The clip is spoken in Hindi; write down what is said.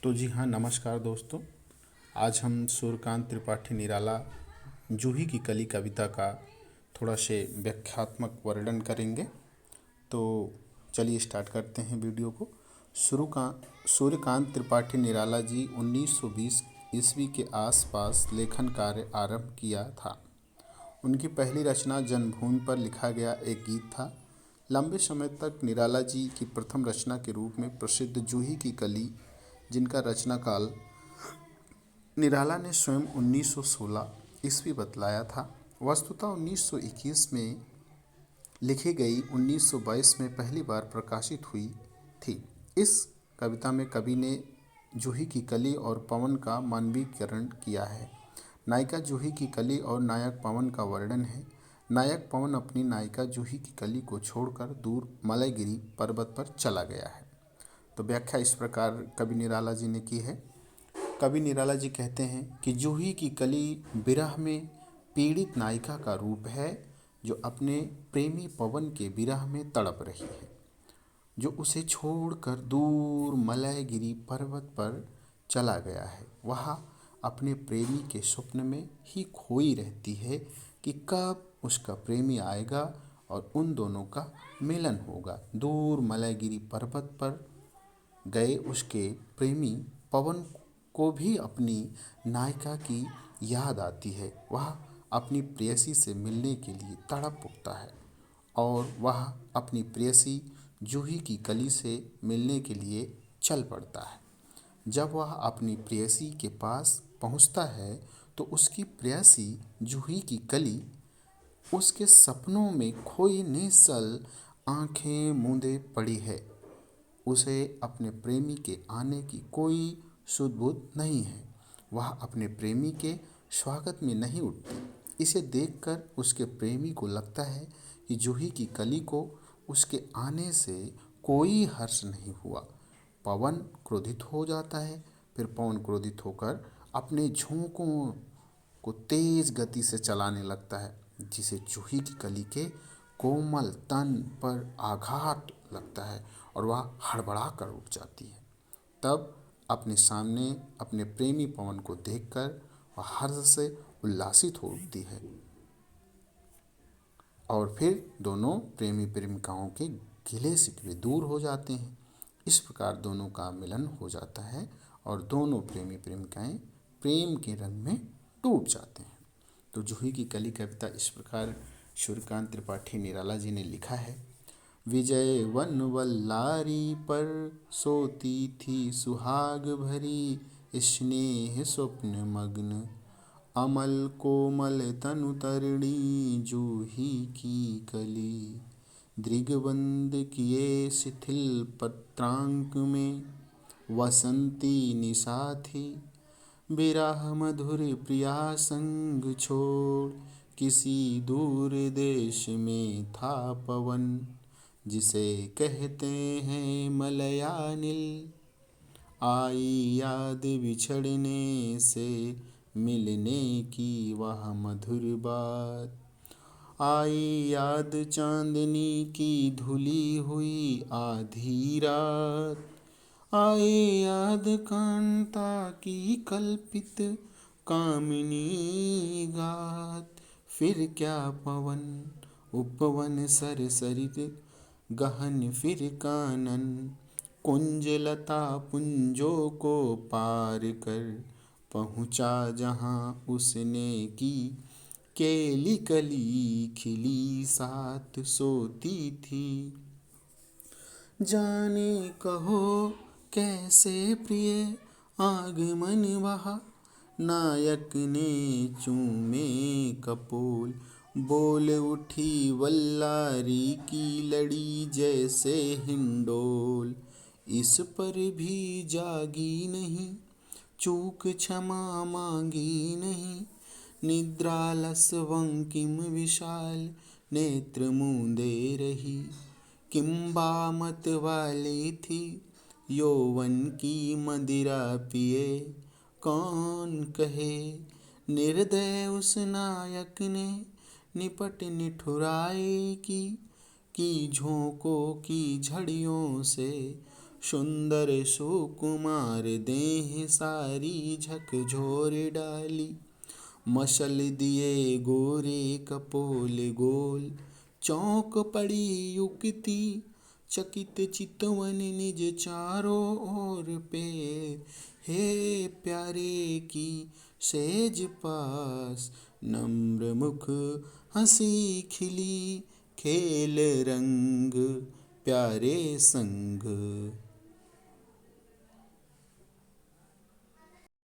तो जी हाँ, नमस्कार दोस्तों। आज हम सूर्यकांत त्रिपाठी निराला जूही की कली कविता का थोड़ा से व्याख्यात्मक वर्णन करेंगे। तो चलिए स्टार्ट करते हैं वीडियो को। सूर्यकांत त्रिपाठी निराला जी 1920 ईस्वी के आसपास लेखन कार्य आरंभ किया था। उनकी पहली रचना जन्मभूमि पर लिखा गया एक गीत था। लंबे समय तक निराला जी की प्रथम रचना के रूप में प्रसिद्ध जूही की कली, जिनका रचना काल निराला ने स्वयं 1916 ईस्वी बतलाया था, वस्तुतः 1921 में लिखी गई 1922 में पहली बार प्रकाशित हुई थी। इस कविता में कवि ने जूही की कली और पवन का मानवीकरण किया है। नायिका जूही की कली और नायक पवन का वर्णन है। नायक पवन अपनी नायिका जूही की कली को छोड़कर दूर मलयगिरी पर्वत पर चला गया है। तो व्याख्या इस प्रकार कवि निराला जी ने की है। कवि निराला जी कहते हैं कि जूही की कली विरह में पीड़ित नायिका का रूप है, जो अपने प्रेमी पवन के विरह में तड़प रही है, जो उसे छोड़कर दूर मलयगिरी पर्वत पर चला गया है। वह अपने प्रेमी के स्वप्न में ही खोई रहती है कि कब उसका प्रेमी आएगा और उन दोनों का मिलन होगा। दूर मलयगिरी पर्वत पर गए उसके प्रेमी पवन को भी अपनी नायिका की याद आती है। वह अपनी प्रेयसी से मिलने के लिए तड़प उठता है और वह अपनी प्रेयसी जूही की कली से मिलने के लिए चल पड़ता है। जब वह अपनी प्रेयसी के पास पहुंचता है तो उसकी प्रेयसी जूही की कली उसके सपनों में खोई निश्चल आंखें मूंदे पड़ी है। उसे अपने प्रेमी के आने की कोई सुध बुध नहीं है। वह अपने प्रेमी के स्वागत में नहीं उठती। इसे देखकर उसके प्रेमी को लगता है कि जूही की कली को उसके आने से कोई हर्ष नहीं हुआ। पवन क्रोधित हो जाता है। फिर पवन क्रोधित होकर अपने झोंकों को तेज गति से चलाने लगता है, जिसे जूही की कली के कोमल तन पर आघात लगता है और वह हड़बड़ा कर उठ जाती है। तब अपने सामने अपने प्रेमी पवन को देखकर वह हर्ष से उल्लासित हो उठती है और फिर दोनों प्रेमी प्रेमिकाओं के गिले शिकवे दूर हो जाते हैं। इस प्रकार दोनों का मिलन हो जाता है और दोनों प्रेमी प्रेमिकाएं प्रेम के रंग में डूब जाते हैं। तो जूही की कली कविता इस प्रकार सूर्यकांत त्रिपाठी निराला जी ने लिखा है। विजय वन वल्लारी पर सोती थी सुहाग भरी स्नेह स्वप्न मग्न, अमल कोमल तनु तरिणी जूही की कली, दृगबंद किए शिथिल पत्रांक में वसंती निशा थी, विरह मधुर प्रिया संग छोड़ किसी दूर देश में था पवन, जिसे कहते हैं मलयानिल, आई याद बिछड़ने से मिलने की वह मधुर बात, आई याद चांदनी की धुली हुई आधी रात, आए याद कांता की कल्पित कामिनी गात, फिर क्या पवन उपवन सरसरित गहन फिर कानन, कुंज लता पुंजों को पार कर पहुँचा जहाँ उसने की केली कली खिली साथ सोती थी। जाने कहो कैसे प्रिय आगमन वहा, नायक ने चूमे कपोल, बोल उठी वल्लारी की लड़ी जैसे हिंडोल, इस पर भी जागी नहीं चूक क्षमा मांगी नहीं, निद्रालस वंकिम विशाल नेत्र मूंदे रही, किंबा मत वाली थी यौवन की मदिरा पिए, कौन कहे निर्दय उस नायक ने निपट निठुराई की झोंकों की झड़ियों से सुंदर सुकुमार देह सारी झकझोर डाली। मसल दिए गोरे कपोल गोल, चौंक पड़ी युक्ति चकित चितवन निज चारों ओर पे। हे प्यारे की सेज पास, नम्र मुख हंसी खिली। खेल रंग प्यारे संग,